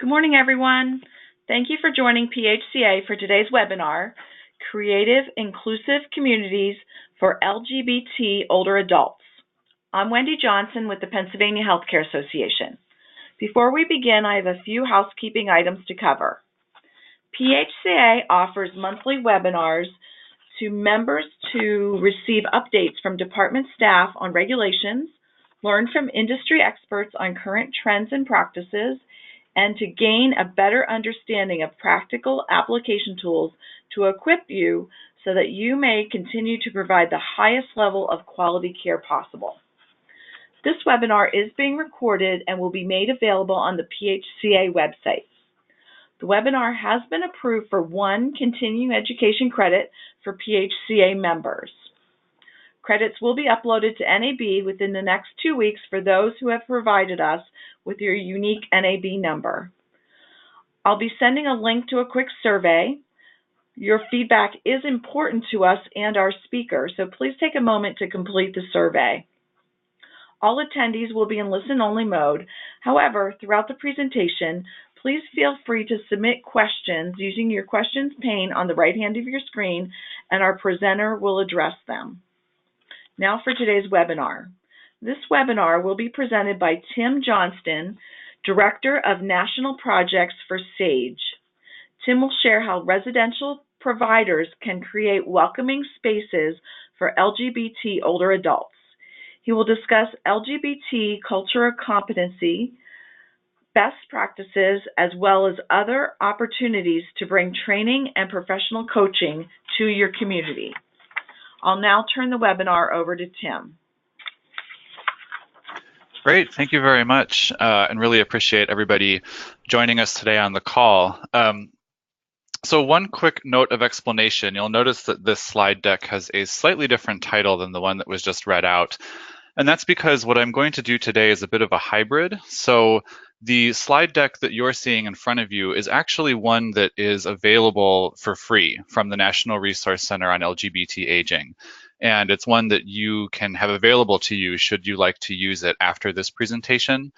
Good morning, everyone. Thank you for joining PHCA for today's webinar, Creative Inclusive Communities for LGBT Older Adults. I'm Wendy Johnston with the Pennsylvania Healthcare Association. Before we begin, I have a few housekeeping items to cover. PHCA offers monthly webinars to members to receive updates from department staff on regulations, learn from industry experts on current trends and practices, and to gain a better understanding of practical application tools to equip you so that you may continue to provide the highest level of quality care possible. This webinar is being recorded and will be made available on the PHCA website. The webinar has been approved for 1 continuing education credit for PHCA members. Credits will be uploaded to NAB within the next 2 weeks for those who have provided us with your unique NAB number. I'll be sending a link to a quick survey. Your feedback is important to us and our speaker, so please take a moment to complete the survey. All attendees will be in listen-only mode. However, throughout the presentation, please feel free to submit questions using your questions pane on the right hand of your screen, and our presenter will address them. Now for today's webinar. This webinar will be presented by Tim Johnston, Director of National Projects for SAGE. Tim will share how residential providers can create welcoming spaces for LGBT older adults. He will discuss LGBT cultural competency, best practices, as well as other opportunities to bring training and professional coaching to your community. I'll now turn the webinar over to Tim. Great, thank you very much, and really appreciate everybody joining us today on the call. So one quick note of explanation, you'll notice that this slide deck has a slightly different title than the one that was just read out. And that's because what I'm going to do today is a bit of a hybrid. So the slide deck that you're seeing in front of you is actually one that is available for free from the National Resource Center on LGBT Aging. And it's one that you can have available to you should you like to use it after this presentation.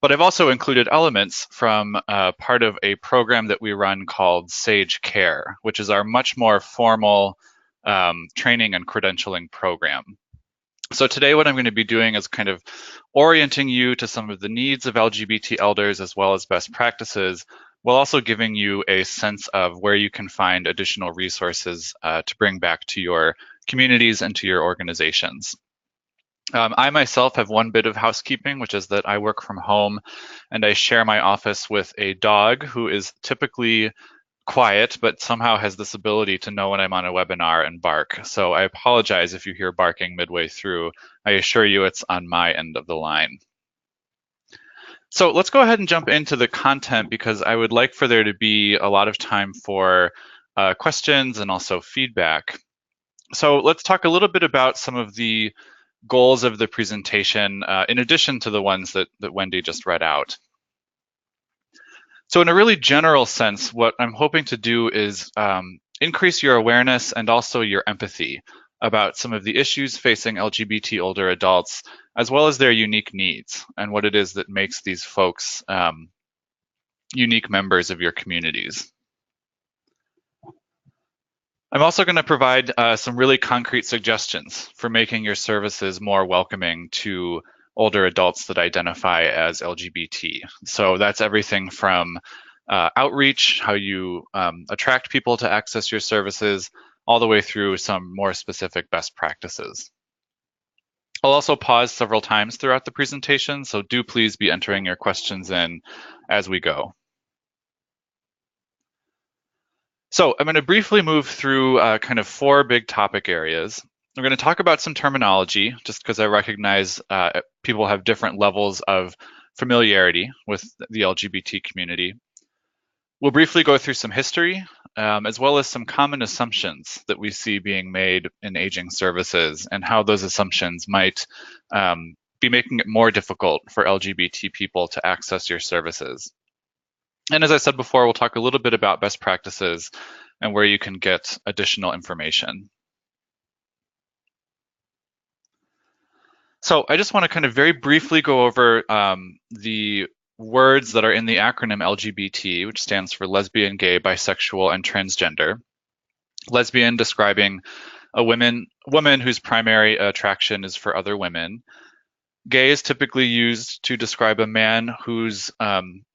But I've also included elements from part of a program that we run called SAGE Care, which is our much more formal training and credentialing program. So today what I'm going to be doing is kind of orienting you to some of the needs of LGBT elders as well as best practices, while also giving you a sense of where you can find additional resources to bring back to your communities and to your organizations. I myself have one bit of housekeeping, which is that I work from home and I share my office with a dog who is typically quiet, but somehow has this ability to know when I'm on a webinar and bark. So I apologize if you hear barking midway through. I assure you it's on my end of the line. So let's go ahead and jump into the content because I would like for there to be a lot of time for questions and also feedback. So let's talk a little bit about some of the goals of the presentation in addition to the ones that Wendy just read out. So in a really general sense, what I'm hoping to do is increase your awareness and also your empathy about some of the issues facing LGBT older adults, as well as their unique needs and what it is that makes these folks unique members of your communities. I'm also going to provide some really concrete suggestions for making your services more welcoming to older adults that identify as LGBT. So that's everything from outreach, how you attract people to access your services, all the way through some more specific best practices. I'll also pause several times throughout the presentation, so do please be entering your questions in as we go. So I'm going to briefly move through kind of 4 big topic areas. We're going to talk about some terminology, just because I recognize people have different levels of familiarity with the LGBT community. We'll briefly go through some history, as well as some common assumptions that we see being made in aging services and how those assumptions might be making it more difficult for LGBT people to access your services. And as I said before, we'll talk a little bit about best practices and where you can get additional information. So I just want to kind of very briefly go over the words that are in the acronym LGBT, which stands for lesbian, gay, bisexual, and transgender. Lesbian describing a woman whose primary attraction is for other women. Gay is typically used to describe a man whose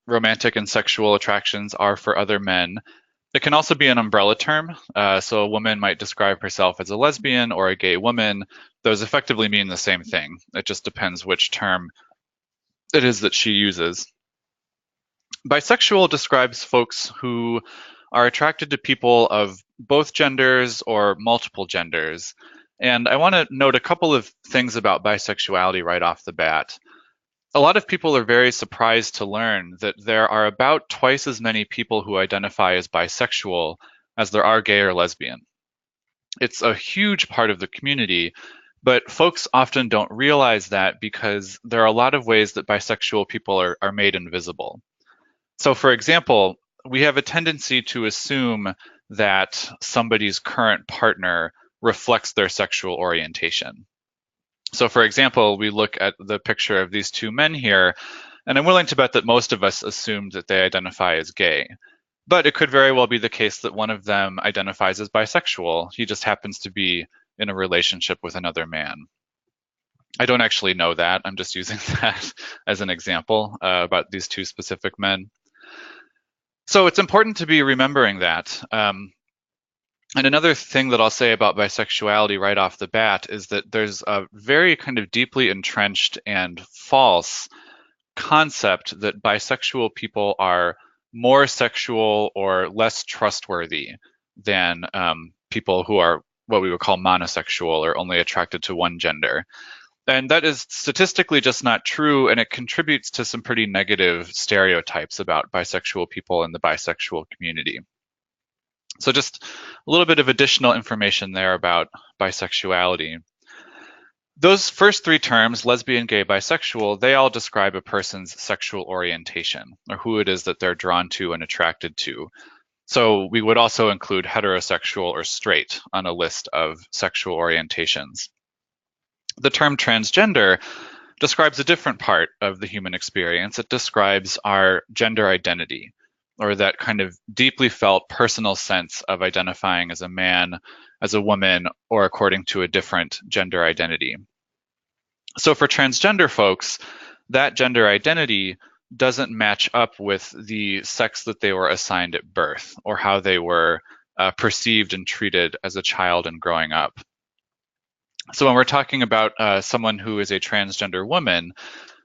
romantic and sexual attractions are for other men. It can also be an umbrella term, so a woman might describe herself as a lesbian or a gay woman. Those effectively mean the same thing. It just depends which term it is that she uses. Bisexual describes folks who are attracted to people of both genders or multiple genders. And I want to note a couple of things about bisexuality right off the bat. A lot of people are very surprised to learn that there are about twice as many people who identify as bisexual as there are gay or lesbian. It's a huge part of the community, but folks often don't realize that because there are a lot of ways that bisexual people are made invisible. So, for example, we have a tendency to assume that somebody's current partner reflects their sexual orientation. So, for example, we look at the picture of these two men here, and I'm willing to bet that most of us assumed that they identify as gay. But it could very well be the case that one of them identifies as bisexual. He just happens to be in a relationship with another man. I don't actually know that. I'm just using that as an example about these two specific men. So it's important to be remembering that. And another thing that I'll say about bisexuality right off the bat is that there's a very kind of deeply entrenched and false concept that bisexual people are more sexual or less trustworthy than people who are what we would call monosexual or only attracted to one gender. And that is statistically just not true, and it contributes to some pretty negative stereotypes about bisexual people in the bisexual community. So just a little bit of additional information there about bisexuality. Those first three terms, lesbian, gay, bisexual, they all describe a person's sexual orientation, or who it is that they're drawn to and attracted to. So we would also include heterosexual or straight on a list of sexual orientations. The term transgender describes a different part of the human experience. It describes our gender identity, or that kind of deeply felt personal sense of identifying as a man, as a woman, or according to a different gender identity. So for transgender folks, that gender identity doesn't match up with the sex that they were assigned at birth or how they were perceived and treated as a child and growing up. So when we're talking about someone who is a transgender woman,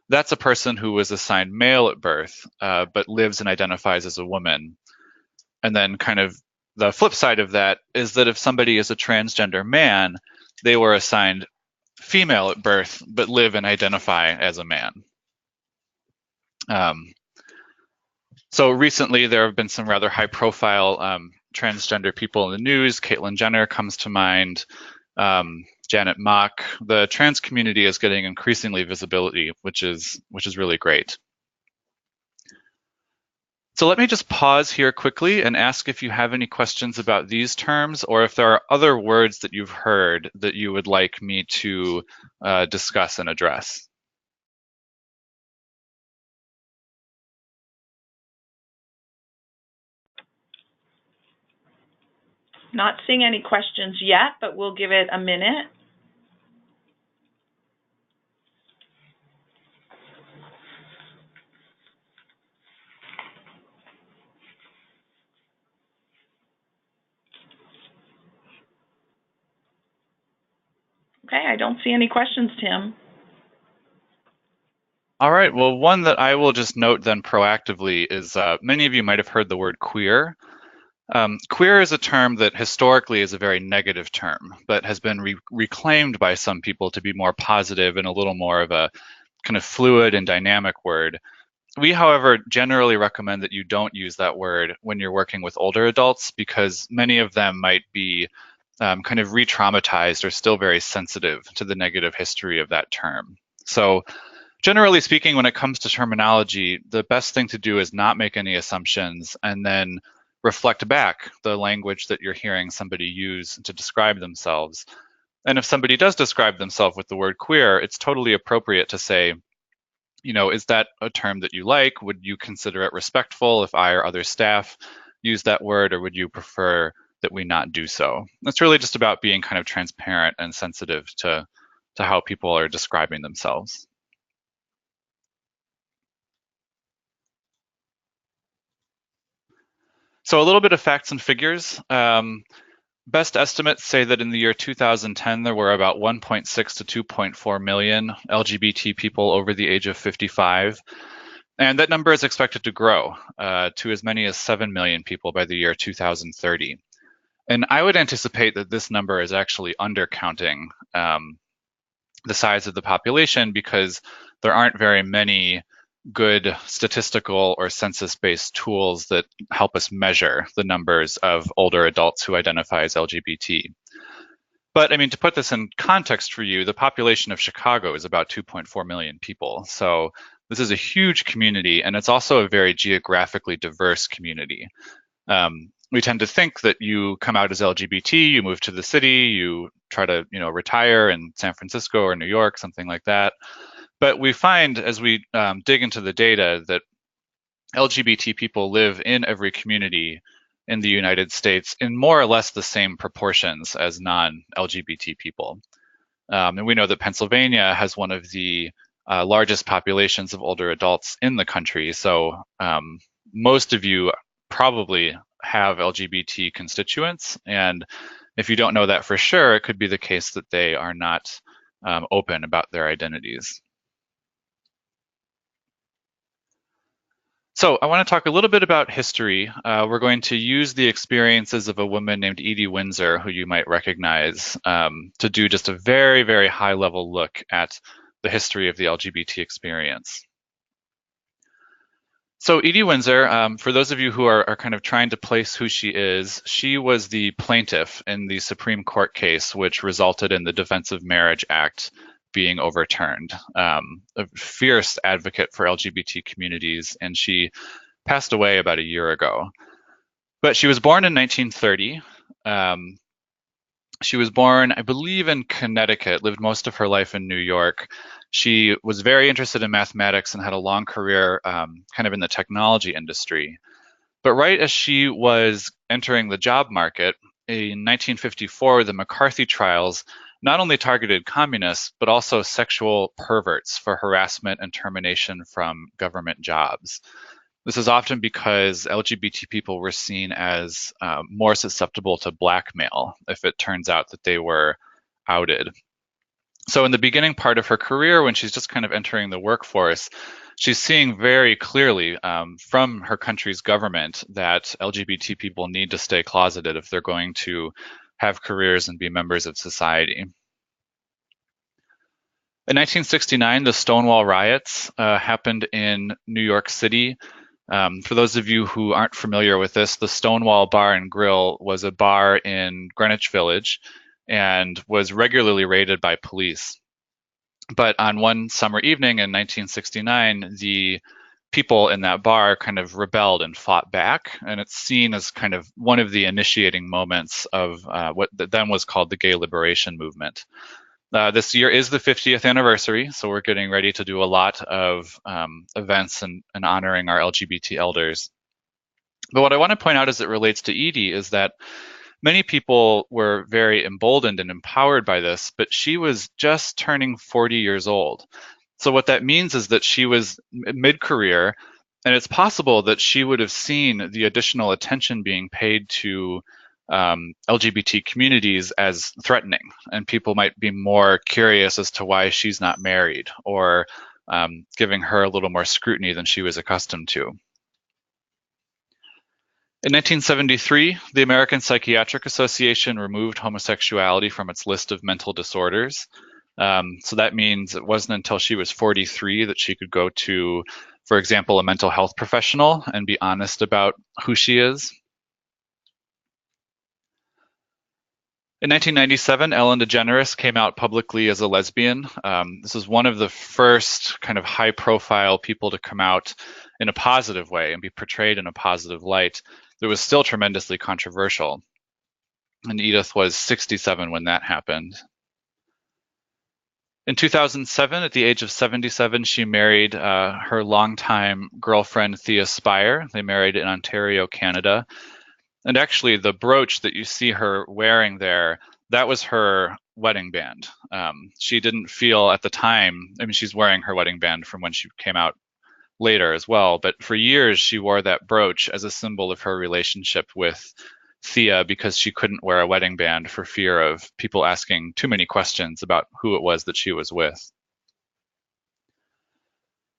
that's a person who was assigned male at birth, but lives and identifies as a woman. And then kind of the flip side of that is that if somebody is a transgender man, they were assigned female at birth, but live and identify as a man. So recently there have been some rather high profile transgender people in the news. Caitlyn Jenner comes to mind. Janet Mock. The trans community is getting increasingly visibility, which is really great. So let me just pause here quickly and ask if you have any questions about these terms, or if there are other words that you've heard that you would like me to discuss and address. Not seeing any questions yet, but we'll give it a minute. Okay, I don't see any questions, Tim. All right, well, one that I will just note then proactively is many of you might have heard the word queer. Queer is a term that historically is a very negative term, but has been reclaimed by some people to be more positive and a little more of a kind of fluid and dynamic word. We, however, generally recommend that you don't use that word when you're working with older adults because many of them might be kind of re-traumatized or still very sensitive to the negative history of that term. So generally speaking, when it comes to terminology, the best thing to do is not make any assumptions and then reflect back the language that you're hearing somebody use to describe themselves. And if somebody does describe themselves with the word queer, it's totally appropriate to say, Is that a term that you like? Would you consider it respectful if I or other staff use that word, or would you prefer that we not do so? It's really just about being kind of transparent and sensitive to how people are describing themselves. So a little bit of facts and figures. Best estimates say that in the year 2010, there were about 1.6 to 2.4 million LGBT people over the age of 55. And that number is expected to grow to as many as 7 million people by the year 2030. And I would anticipate that this number is actually undercounting the size of the population because there aren't very many good statistical or census-based tools that help us measure the numbers of older adults who identify as LGBT. But I mean, to put this in context for you, the population of Chicago is about 2.4 million people. So this is a huge community, and it's also a very geographically diverse community. We tend to think that you come out as LGBT, you move to the city, you try to, retire in San Francisco or New York, something like that. But we find as we dig into the data that LGBT people live in every community in the United States in more or less the same proportions as non-LGBT people. And we know that Pennsylvania has one of the largest populations of older adults in the country. So most of you probably have LGBT constituents. And if you don't know that for sure, it could be the case that they are not open about their identities. So I want to talk a little bit about history. We're going to use the experiences of a woman named Edie Windsor, who you might recognize, to do just a very, very high-level look at the history of the LGBT experience. So Edie Windsor, for those of you who are kind of trying to place who she was the plaintiff in the Supreme Court case, which resulted in the Defense of Marriage Act being overturned. A fierce advocate for LGBT communities, and she passed away about a year ago. But she was born in 1930. She was born, I believe, in Connecticut, lived most of her life in New York. She was very interested in mathematics and had a long career kind of in the technology industry. But right as she was entering the job market, in 1954, the McCarthy Trials not only targeted communists, but also sexual perverts for harassment and termination from government jobs. This is often because LGBT people were seen as more susceptible to blackmail if it turns out that they were outed. So in the beginning part of her career, when she's just kind of entering the workforce, she's seeing very clearly from her country's government that LGBT people need to stay closeted if they're going to have careers and be members of society. In 1969, the Stonewall riots happened in New York City. For those of you who aren't familiar with this, the Stonewall Bar and Grill was a bar in Greenwich Village and was regularly raided by police. But on one summer evening in 1969, the people in that bar kind of rebelled and fought back, and it's seen as kind of one of the initiating moments of what then was called the gay liberation movement. This year is the 50th anniversary, so we're getting ready to do a lot of events and honoring our LGBT elders. But what I want to point out as it relates to Edie is that many people were very emboldened and empowered by this, but she was just turning 40 years old. So what that means is that she was mid-career, and it's possible that she would have seen the additional attention being paid to LGBT communities as threatening, and people might be more curious as to why she's not married, or giving her a little more scrutiny than she was accustomed to. In 1973, the American Psychiatric Association removed homosexuality from its list of mental disorders. So that means it wasn't until she was 43 that she could go to, for example, a mental health professional and be honest about who she is. In 1997, Ellen DeGeneres came out publicly as a lesbian. This was one of the first kind of high-profile people to come out in a positive way and be portrayed in a positive light. That was still tremendously controversial. And Edith was 67 when that happened. In 2007, at the age of 77, she married her longtime girlfriend, Thea Spire. They married in Ontario, Canada. And actually, the brooch that you see her wearing there, that was her wedding band. She didn't feel at the time, I mean, she's wearing her wedding band from when she came out later as well, but for years she wore that brooch as a symbol of her relationship with Thea because she couldn't wear a wedding band for fear of people asking too many questions about who it was that she was with.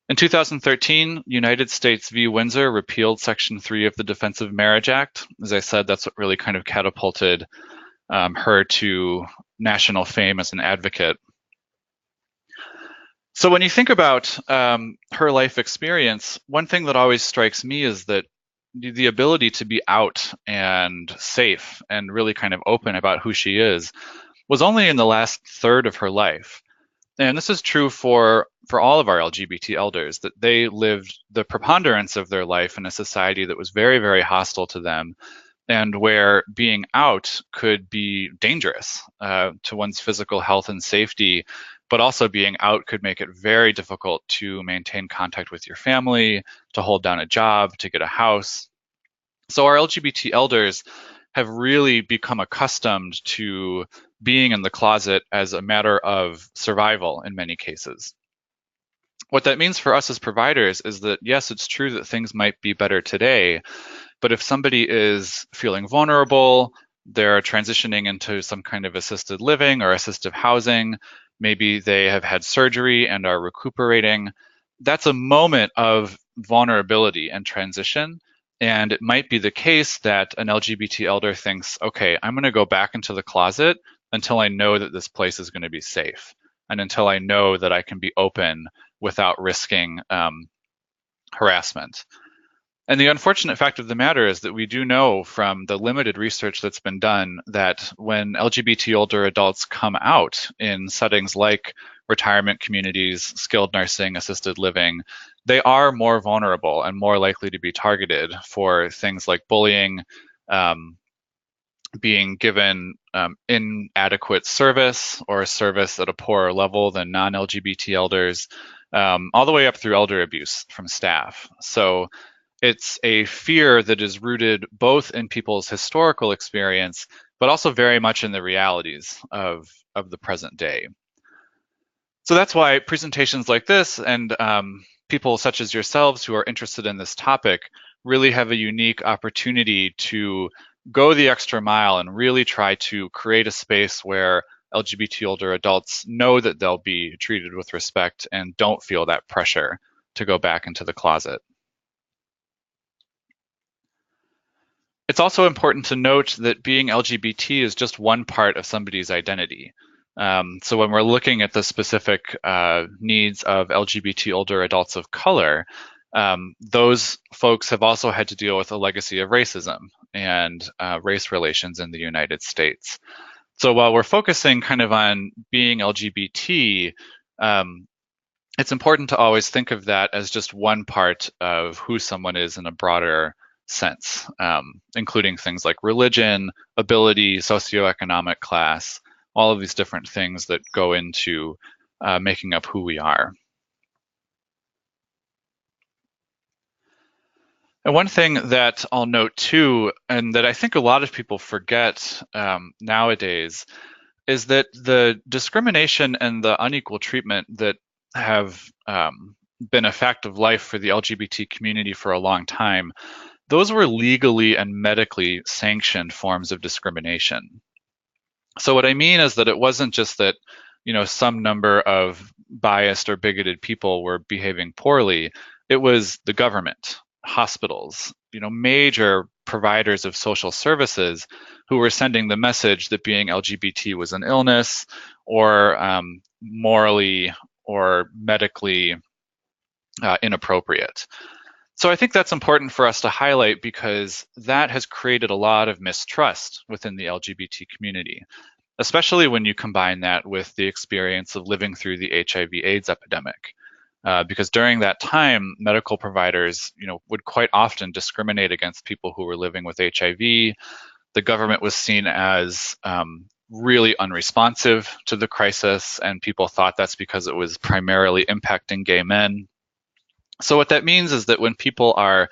In 2013, United States v. Windsor repealed Section 3 of the Defense of Marriage Act. As I said, that's what really kind of catapulted her to national fame as an advocate. So when you think about her life experience, one thing that always strikes me is that the ability to be out and safe and really kind of open about who she is was only in the last third of her life. And this is true for all of our LGBT elders, that they lived the preponderance of their life in a society that was very, very hostile to them, and where being out could be dangerous to one's physical health and safety, but also being out could make it very difficult to maintain contact with your family, to hold down a job, to get a house. So our LGBT elders have really become accustomed to being in the closet as a matter of survival in many cases. What that means for us as providers is that, yes, it's true that things might be better today, but if somebody is feeling vulnerable, they're transitioning into some kind of assisted living or assistive housing, maybe they have had surgery and are recuperating, that's a moment of vulnerability and transition. And it might be the case that an LGBT elder thinks, okay, I'm going to go back into the closet until I know that this place is going to be safe, and until I know that I can be open without risking harassment. And the unfortunate fact of the matter is that we do know from the limited research that's been done that when LGBT older adults come out in settings like retirement communities, skilled nursing, assisted living, they are more vulnerable and more likely to be targeted for things like bullying, being given inadequate service or a service at a poorer level than non-LGBT elders, all the way up through elder abuse from staff. So it's a fear that is rooted both in people's historical experience, but also very much in the realities of the present day. So that's why presentations like this and people such as yourselves who are interested in this topic really have a unique opportunity to go the extra mile and really try to create a space where LGBT older adults know that they'll be treated with respect and don't feel that pressure to go back into the closet. It's also important to note that being LGBT is just one part of somebody's identity. So when we're looking at the specific needs of LGBT older adults of color, those folks have also had to deal with a legacy of racism and race relations in the United States. So while we're focusing kind of on being LGBT, it's important to always think of that as just one part of who someone is in a broader sense, including things like religion, ability, socioeconomic class, all of these different things that go into making up who we are. And one thing that I'll note too, and that I think a lot of people forget nowadays, is that the discrimination and the unequal treatment that have been a fact of life for the LGBT community for a long time, those were legally and medically sanctioned forms of discrimination. So what I mean is that it wasn't just that, some number of biased or bigoted people were behaving poorly. It was the government, hospitals, major providers of social services who were sending the message that being LGBT was an illness or morally or medically inappropriate. So I think that's important for us to highlight because that has created a lot of mistrust within the LGBT community, especially when you combine that with the experience of living through the HIV/AIDS epidemic. Because during that time, medical providers, would quite often discriminate against people who were living with HIV. The government was seen as really unresponsive to the crisis, and people thought that's because it was primarily impacting gay men. So what that means is that when people are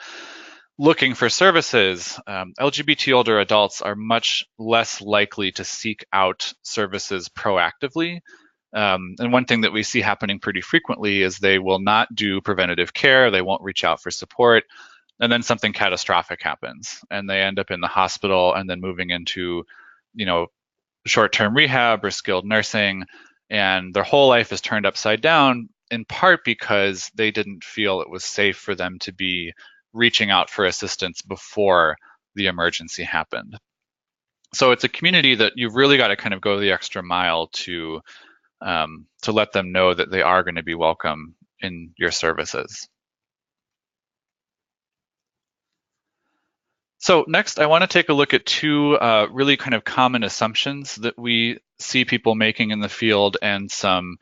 looking for services, LGBT older adults are much less likely to seek out services proactively. And one thing that we see happening pretty frequently is they will not do preventative care, they won't reach out for support, and then something catastrophic happens, and they end up in the hospital and then moving into, short-term rehab or skilled nursing, and their whole life is turned upside down, in part because they didn't feel it was safe for them to be reaching out for assistance before the emergency happened. So it's a community that you've really got to kind of go the extra mile to let them know that they are going to be welcome in your services. So next, I want to take a look at two really kind of common assumptions that we see people making in the field, and some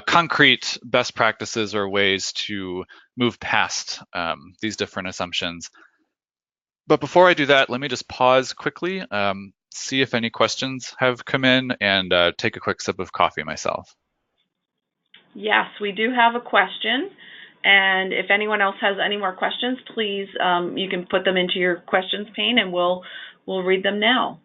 concrete best practices or ways to move past these different assumptions. But before I do that, let me just pause quickly, see if any questions have come in, and take a quick sip of coffee myself. Yes, we do have a question. And if anyone else has any more questions, please, you can put them into your questions pane and we'll read them now.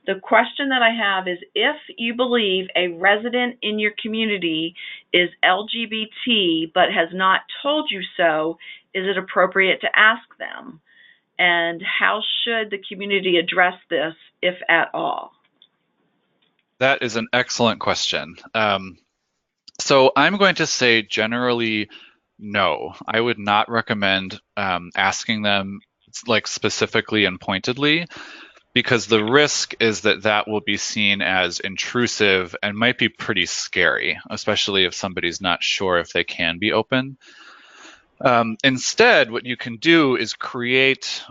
The question that I have is, if you believe a resident in your community is LGBT but has not told you so, is it appropriate to ask them? And how should the community address this, if at all? That is an excellent question. So I'm going to say generally, no. I would not recommend asking them like specifically and pointedly, because the risk is that that will be seen as intrusive and might be pretty scary, especially if somebody's not sure if they can be open. Instead, what you can do is create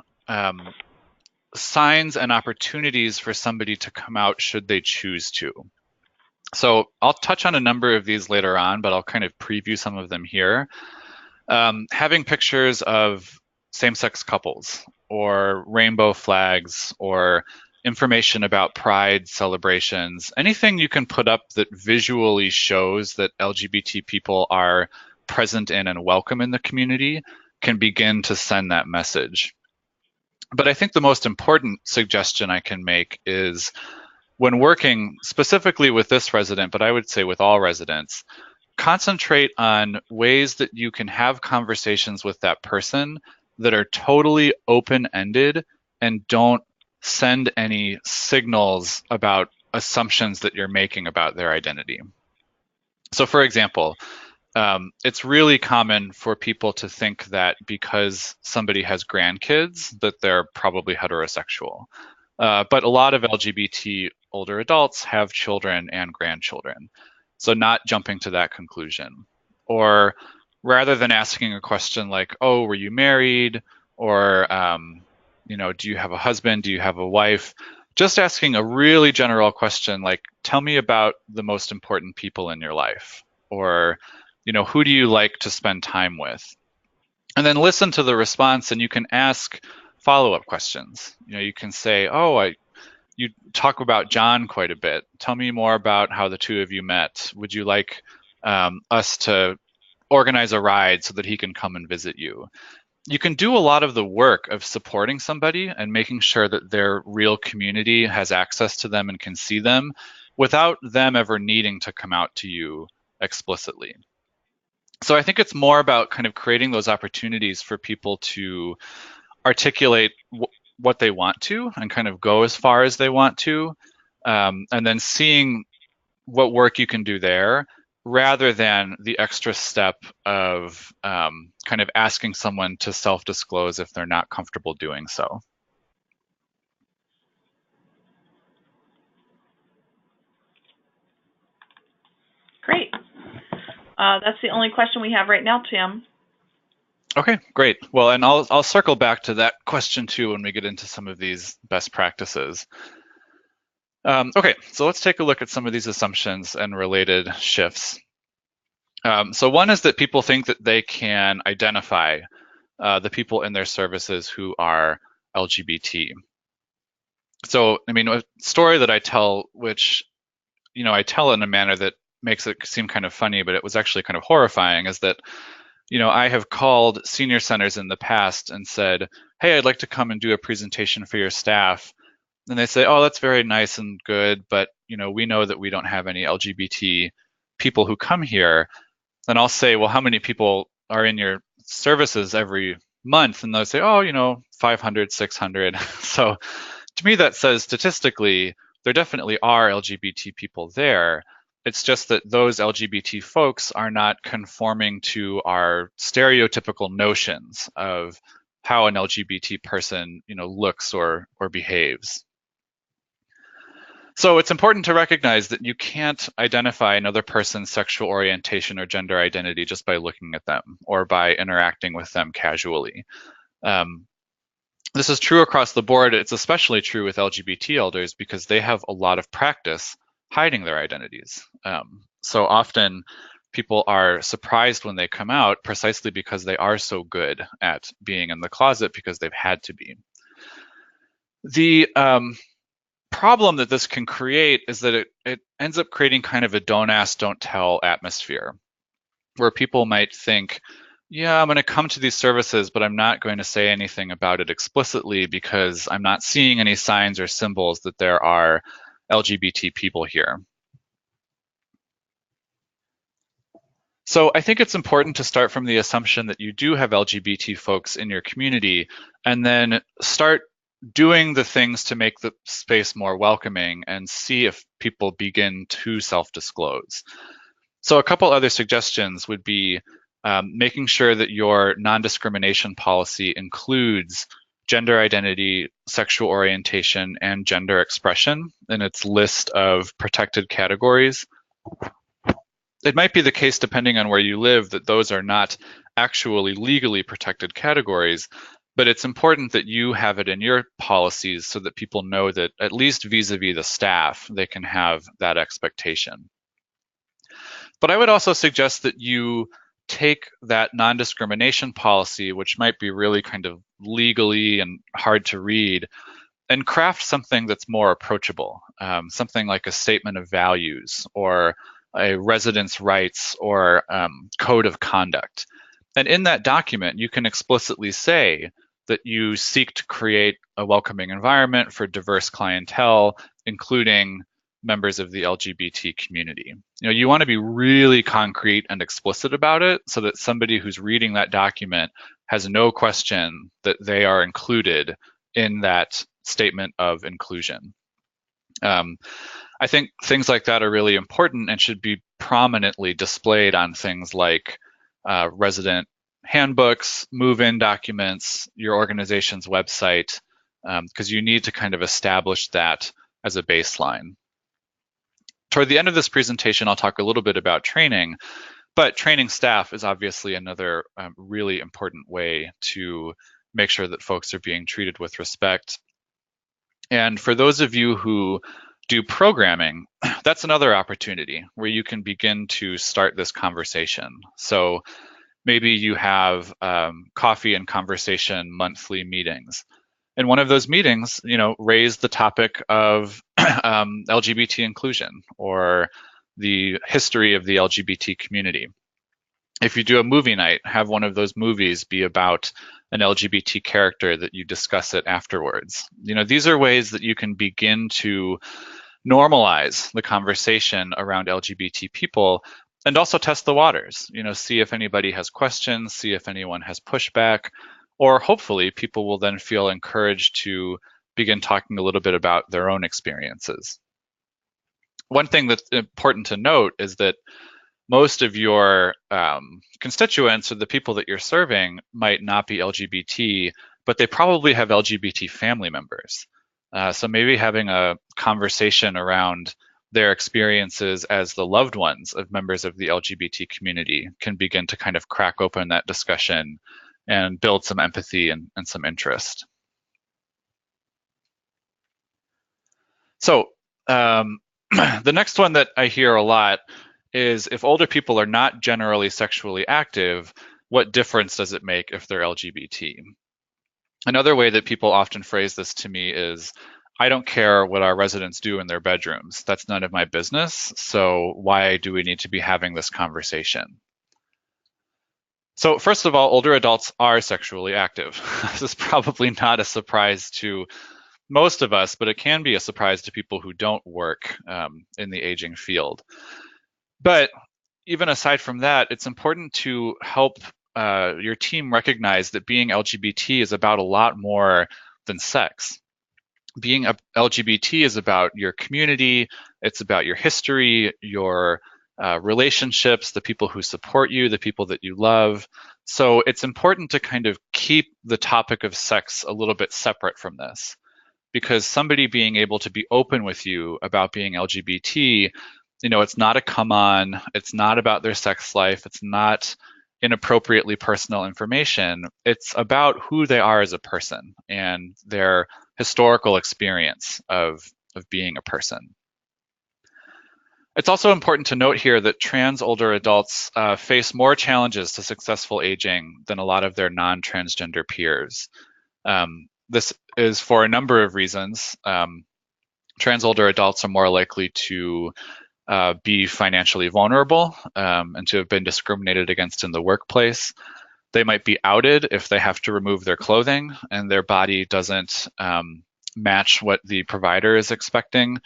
signs and opportunities for somebody to come out should they choose to. So I'll touch on a number of these later on, but I'll kind of preview some of them here. Having pictures of same-sex couples or rainbow flags or information about pride celebrations, anything you can put up that visually shows that LGBT people are present in and welcome in the community can begin to send that message. But I think the most important suggestion I can make is, when working specifically with this resident, but I would say with all residents, concentrate on ways that you can have conversations with that person that are totally open-ended and don't send any signals about assumptions that you're making about their identity. So for example, it's really common for people to think that because somebody has grandkids that they're probably heterosexual. But a lot of LGBT older adults have children and grandchildren. So not jumping to that conclusion. Or rather than asking a question like, oh, were you married? Or, do you have a husband? Do you have a wife? Just asking a really general question like, tell me about the most important people in your life. Or, who do you like to spend time with? And then listen to the response, and you can ask follow-up questions. You can say, oh, you talk about John quite a bit. Tell me more about how the two of you met. Would you like us to organize a ride so that he can come and visit you? You can do a lot of the work of supporting somebody and making sure that their real community has access to them and can see them without them ever needing to come out to you explicitly. So I think it's more about kind of creating those opportunities for people to articulate what they want to and kind of go as far as they want to, and then seeing what work you can do there, rather than the extra step of kind of asking someone to self-disclose if they're not comfortable doing so. Great. That's the only question we have right now, Tim. Okay, great. Well, and I'll circle back to that question too when we get into some of these best practices. Okay, so let's take a look at some of these assumptions and related shifts. So one is that people think that they can identify the people in their services who are LGBT. So, a story that I tell, which I tell it in a manner that makes it seem kind of funny, but it was actually kind of horrifying, is that, I have called senior centers in the past and said, hey, I'd like to come and do a presentation for your staff. And they say, oh, that's very nice and good, but, we know that we don't have any LGBT people who come here. Then I'll say, well, how many people are in your services every month? And they'll say, oh, 500, 600. So to me, that says statistically, there definitely are LGBT people there. It's just that those LGBT folks are not conforming to our stereotypical notions of how an LGBT person, looks or behaves. So it's important to recognize that you can't identify another person's sexual orientation or gender identity just by looking at them or by interacting with them casually. This is true across the board. It's especially true with LGBT elders because they have a lot of practice hiding their identities. So often people are surprised when they come out precisely because they are so good at being in the closet because they've had to be. The problem that this can create is that it ends up creating kind of a don't ask, don't tell atmosphere where people might think, yeah, I'm going to come to these services, but I'm not going to say anything about it explicitly because I'm not seeing any signs or symbols that there are LGBT people here. So I think it's important to start from the assumption that you do have LGBT folks in your community and then start doing the things to make the space more welcoming and see if people begin to self-disclose. So a couple other suggestions would be making sure that your non-discrimination policy includes gender identity, sexual orientation, and gender expression in its list of protected categories. It might be the case, depending on where you live, that those are not actually legally protected categories, but it's important that you have it in your policies so that people know that, at least vis-a-vis the staff, they can have that expectation. But I would also suggest that you take that non-discrimination policy, which might be really kind of legally and hard to read, and craft something that's more approachable, something like a statement of values or a residence rights or code of conduct. And in that document, you can explicitly say that you seek to create a welcoming environment for diverse clientele, including members of the LGBT community. You want to be really concrete and explicit about it so that somebody who's reading that document has no question that they are included in that statement of inclusion. I think things like that are really important and should be prominently displayed on things like resident handbooks, move-in documents, your organization's website, because you need to kind of establish that as a baseline. Toward the end of this presentation, I'll talk a little bit about training, but training staff is obviously another really important way to make sure that folks are being treated with respect. And for those of you who do programming, that's another opportunity where you can begin to start this conversation. So maybe you have coffee and conversation monthly meetings. In one of those meetings, raise the topic of LGBT inclusion or the history of the LGBT community. If you do a movie night, have one of those movies be about an LGBT character that you discuss it afterwards. These are ways that you can begin to normalize the conversation around LGBT people and also test the waters, see if anybody has questions, see if anyone has pushback, or hopefully people will then feel encouraged to begin talking a little bit about their own experiences. One thing that's important to note is that most of your constituents or the people that you're serving might not be LGBT, but they probably have LGBT family members. So maybe having a conversation around their experiences as the loved ones of members of the LGBT community can begin to kind of crack open that discussion and build some empathy and some interest. So the next one that I hear a lot is, if older people are not generally sexually active, what difference does it make if they're LGBT? Another way that people often phrase this to me is, I don't care what our residents do in their bedrooms. That's none of my business. So why do we need to be having this conversation? So first of all, older adults are sexually active. This is probably not a surprise to most of us, but it can be a surprise to people who don't work in the aging field. But even aside from that, it's important to help your team recognize that being LGBT is about a lot more than sex. Being LGBT is about your community, it's about your history, your relationships, the people who support you, the people that you love. So it's important to kind of keep the topic of sex a little bit separate from this, because somebody being able to be open with you about being LGBT, it's not a come on, it's not about their sex life, it's not inappropriately personal information. It's about who they are as a person and their historical experience of being a person. It's also important to note here that trans older adults face more challenges to successful aging than a lot of their non-transgender peers. This is for a number of reasons. Trans older adults are more likely to be financially vulnerable and to have been discriminated against in the workplace. They might be outed if they have to remove their clothing and their body doesn't match what the provider is expecting.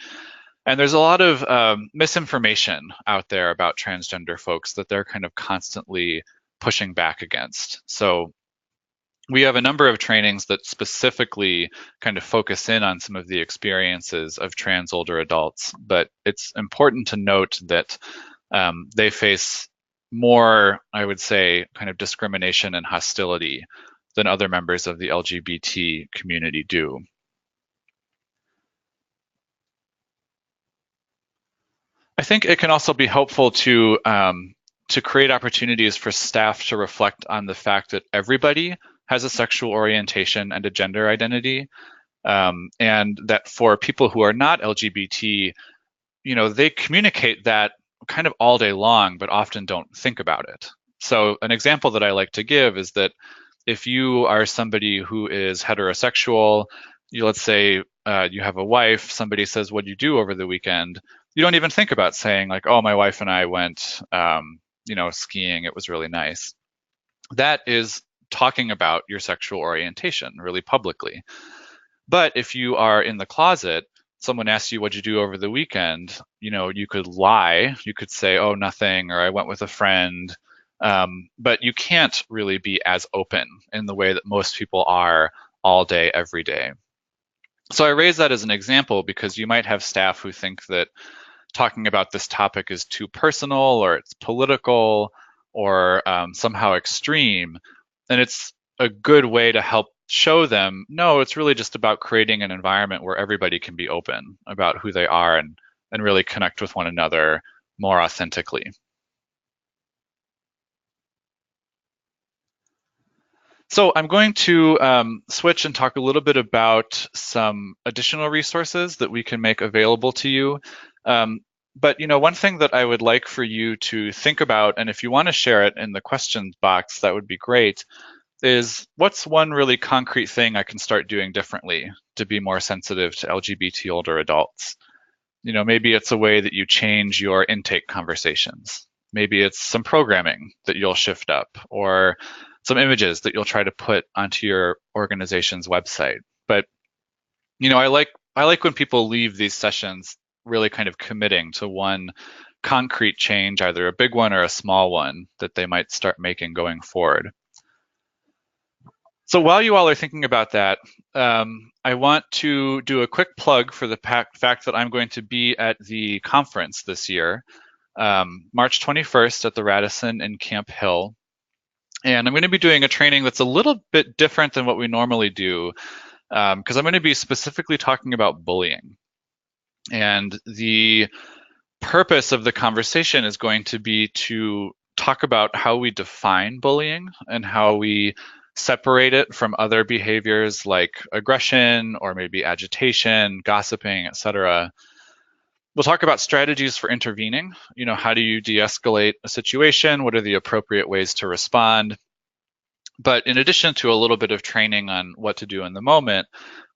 And there's a lot of misinformation out there about transgender folks that they're kind of constantly pushing back against. So we have a number of trainings that specifically kind of focus in on some of the experiences of trans older adults, but it's important to note that they face more, I would say, kind of discrimination and hostility than other members of the LGBT community do. I think it can also be helpful to create opportunities for staff to reflect on the fact that everybody has a sexual orientation and a gender identity, and that for people who are not LGBT, they communicate that kind of all day long, but often don't think about it. So an example that I like to give is that if you are somebody who is heterosexual, let's say you have a wife, somebody says, "What do you do over the weekend?" You don't even think about saying like, "Oh, my wife and I went, skiing. It was really nice." That is talking about your sexual orientation really publicly. But if you are in the closet, someone asks you what you do over the weekend, you could lie. You could say, "Oh, nothing," or "I went with a friend." But you can't really be as open in the way that most people are all day, every day. So I raise that as an example because you might have staff who think that talking about this topic is too personal or it's political or somehow extreme. And it's a good way to help show them, no, it's really just about creating an environment where everybody can be open about who they are and really connect with one another more authentically. So I'm going to switch and talk a little bit about some additional resources that we can make available to you. But one thing that I would like for you to think about, and if you want to share it in the questions box, that would be great, is what's one really concrete thing I can start doing differently to be more sensitive to LGBT older adults? Maybe it's a way that you change your intake conversations. Maybe it's some programming that you'll shift up, or some images that you'll try to put onto your organization's website. But I like when people leave these sessions really kind of committing to one concrete change, either a big one or a small one that they might start making going forward. So while you all are thinking about that, I want to do a quick plug for the fact that I'm going to be at the conference this year, March 21st at the Radisson in Camp Hill. And I'm going to be doing a training that's a little bit different than what we normally do, because I'm going to be specifically talking about bullying. And the purpose of the conversation is going to be to talk about how we define bullying and how we separate it from other behaviors like aggression or maybe agitation, gossiping, etc. We'll talk about strategies for intervening. How do you de-escalate a situation? What are the appropriate ways to respond? But in addition to a little bit of training on what to do in the moment,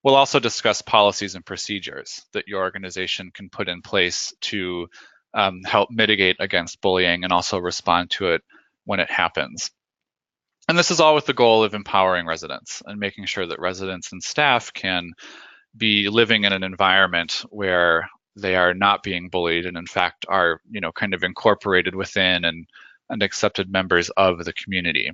We'll also discuss policies and procedures that your organization can put in place to help mitigate against bullying and also respond to it when it happens. And this is all with the goal of empowering residents and making sure that residents and staff can be living in an environment where they are not being bullied and in fact are, kind of incorporated within and accepted members of the community.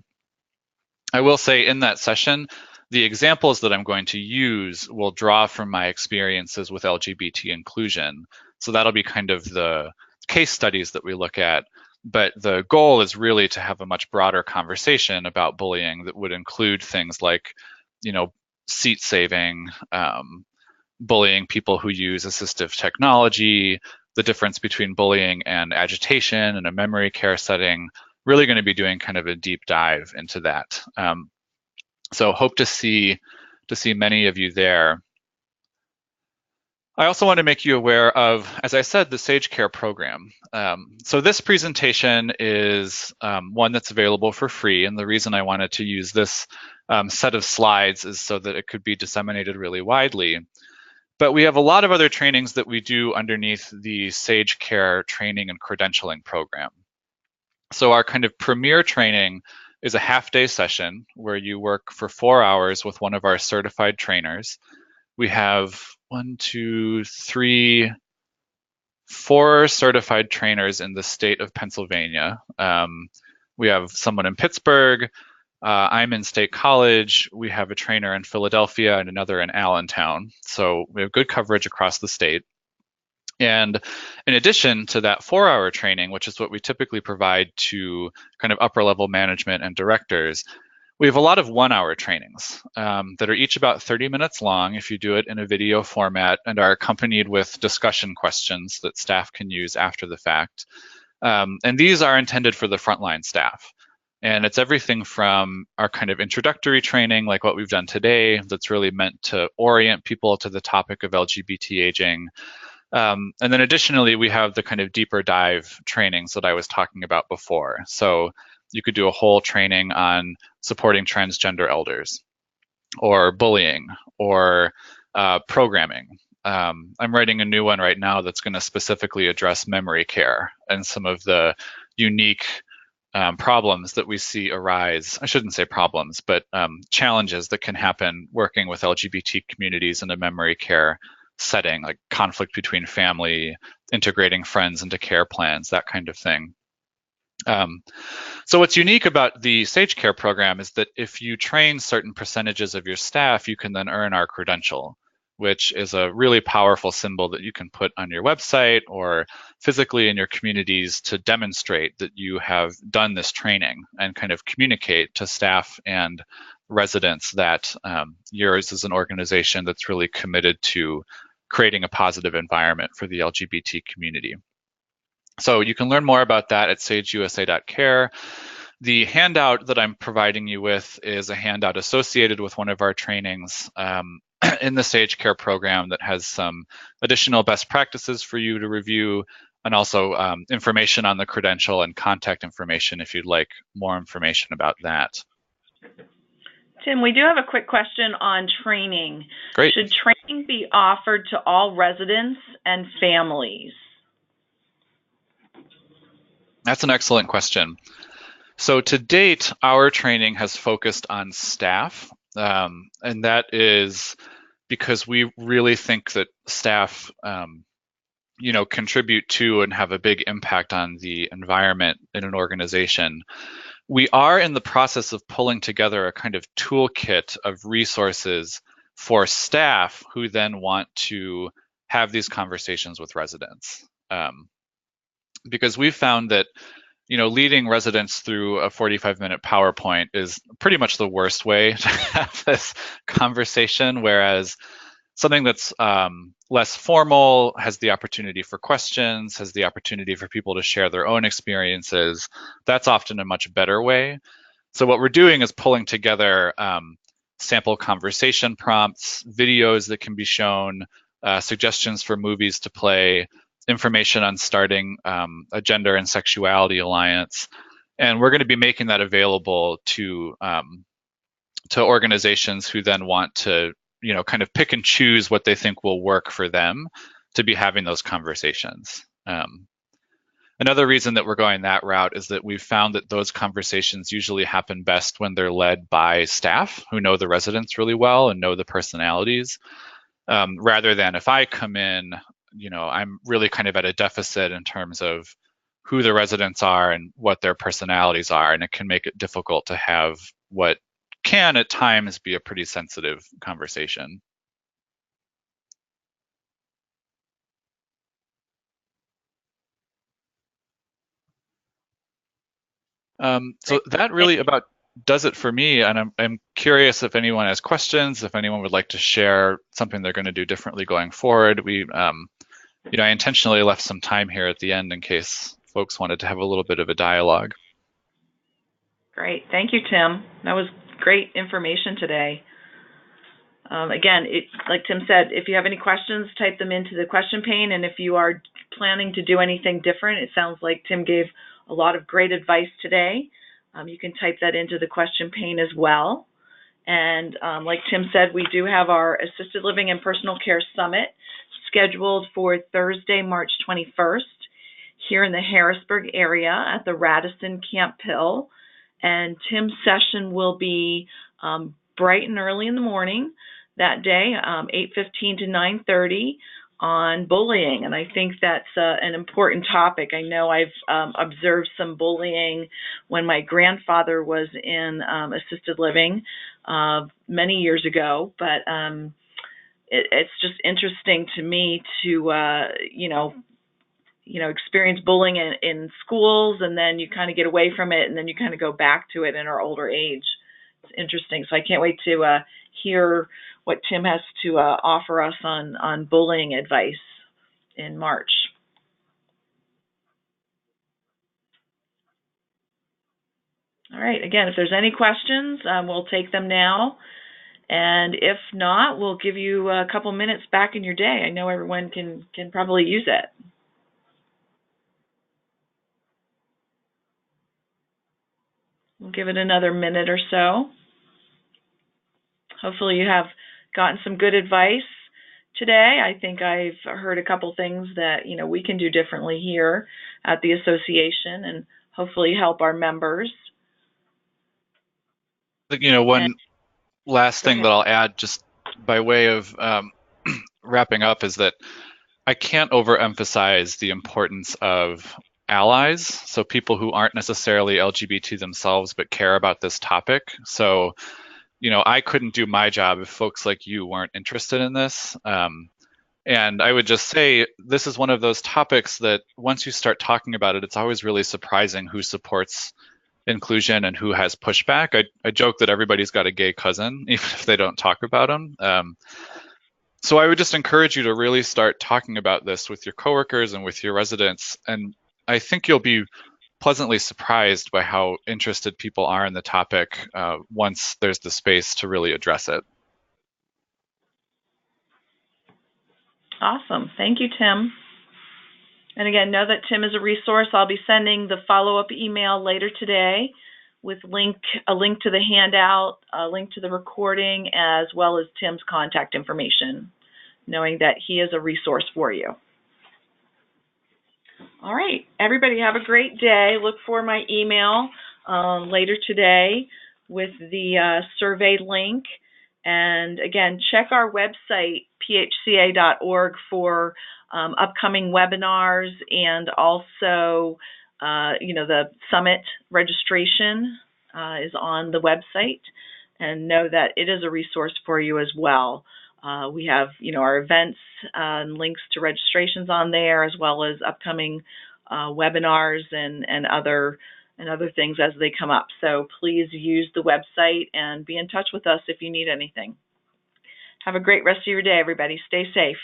I will say in that session, the examples that I'm going to use will draw from my experiences with LGBT inclusion. So that'll be kind of the case studies that we look at. But the goal is really to have a much broader conversation about bullying that would include things like, seat saving, bullying people who use assistive technology, the difference between bullying and agitation in a memory care setting. Really going to be doing kind of a deep dive into that. So hope to see many of you there. I also want to make you aware of, as I said, the Sage Care program. So this presentation is one that's available for free, and the reason I wanted to use this set of slides is so that it could be disseminated really widely. But we have a lot of other trainings that we do underneath the Sage Care training and credentialing program. So our kind of premier training is a half-day session where you work for 4 hours with one of our certified trainers. We have 4 certified trainers in the state of Pennsylvania. We have someone in Pittsburgh. I'm in State College. We have a trainer in Philadelphia and another in Allentown. So we have good coverage across the state. And in addition to that 4-hour training, which is what we typically provide to kind of upper level management and directors, we have a lot of 1-hour trainings that are each about 30 minutes long if you do it in a video format and are accompanied with discussion questions that staff can use after the fact. And these are intended for the frontline staff. And it's everything from our kind of introductory training, like what we've done today, that's really meant to orient people to the topic of LGBT aging. And then additionally, we have the kind of deeper dive trainings that I was talking about before. So you could do a whole training on supporting transgender elders or bullying or programming. I'm writing a new one right now that's going to specifically address memory care and some of the unique problems that we see arise. I shouldn't say problems, but challenges that can happen working with LGBT communities in a memory care setting, like conflict between family, integrating friends into care plans, that kind of thing. So what's unique about the Sage Care program is that if you train certain percentages of your staff, you can then earn our credential, which is a really powerful symbol that you can put on your website or physically in your communities to demonstrate that you have done this training and kind of communicate to staff and residents that yours is an organization that's really committed to creating a positive environment for the LGBT community. So you can learn more about that at sageusa.care. The handout that I'm providing you with is a handout associated with one of our trainings in the Sage Care program that has some additional best practices for you to review and also information on the credential and contact information if you'd like more information about that. Tim, we do have a quick question on training. Great. Should training be offered to all residents and families? That's an excellent question. So to date, our training has focused on staff, and that is because we really think that staff, contribute to and have a big impact on the environment in an organization. We are in the process of pulling together a kind of toolkit of resources for staff who then want to have these conversations with residents. Because we've found that leading residents through a 45-minute PowerPoint is pretty much the worst way to have this conversation, whereas something that's less formal, has the opportunity for questions, has the opportunity for people to share their own experiences, that's often a much better way. So what we're doing is pulling together sample conversation prompts, videos that can be shown, suggestions for movies to play, information on starting a gender and sexuality alliance. And we're going to be making that available to organizations who then want to kind of pick and choose what they think will work for them to be having those conversations. Another reason that we're going that route is that we've found that those conversations usually happen best when they're led by staff who know the residents really well and know the personalities, rather than if I come in, I'm really kind of at a deficit in terms of who the residents are and what their personalities are, and it can make it difficult to have what can at times be a pretty sensitive conversation. So that really about does it for me, and I'm curious if anyone has questions, if anyone would like to share something they're going to do differently going forward. I intentionally left some time here at the end in case folks wanted to have a little bit of a dialogue. Great. Thank you, Tim. That was great information today. Again, like Tim said, if you have any questions, type them into the question pane. And if you are planning to do anything different, it sounds like Tim gave a lot of great advice today. You can type that into the question pane as well. And like Tim said, we do have our Assisted Living and Personal Care Summit scheduled for Thursday, March 21st here in the Harrisburg area at the Radisson Camp Hill. And Tim's session will be bright and early in the morning that day, 8:15 to 9:30 on bullying. And I think that's an important topic. I know I've observed some bullying when my grandfather was in assisted living many years ago, but it's just interesting to me to, experience bullying in schools, and then you kind of get away from it, and then you kind of go back to it in our older age. It's interesting. So I can't wait to hear what Tim has to offer us on bullying advice in March. All right. Again, if there's any questions, we'll take them now. And if not, we'll give you a couple minutes back in your day. I know everyone can probably use it. We'll give it another minute or so. Hopefully you have gotten some good advice today. I think I've heard a couple things that, we can do differently here at the association and hopefully help our members. One last thing that I'll add just by way of wrapping up is that I can't overemphasize the importance of allies, so people who aren't necessarily LGBT themselves but care about this topic. So, I couldn't do my job if folks like you weren't interested in this. And I would just say this is one of those topics that once you start talking about it, it's always really surprising who supports inclusion and who has pushback. I joke that everybody's got a gay cousin, even if they don't talk about them. So I would just encourage you to really start talking about this with your coworkers and with your residents. And I think you'll be pleasantly surprised by how interested people are in the topic once there's the space to really address it. Awesome. Thank you, Tim. And again, know that Tim is a resource. I'll be sending the follow-up email later today with a link to the handout, a link to the recording, as well as Tim's contact information, knowing that he is a resource for you. All right, everybody have a great day. Look for my email later today with the survey link. And again, check our website, phca.org, for upcoming webinars, and also, the summit registration is on the website. And know that it is a resource for you as well. We have, our events and links to registrations on there, as well as upcoming webinars and other things as they come up. So please use the website and be in touch with us if you need anything. Have a great rest of your day, everybody. Stay safe.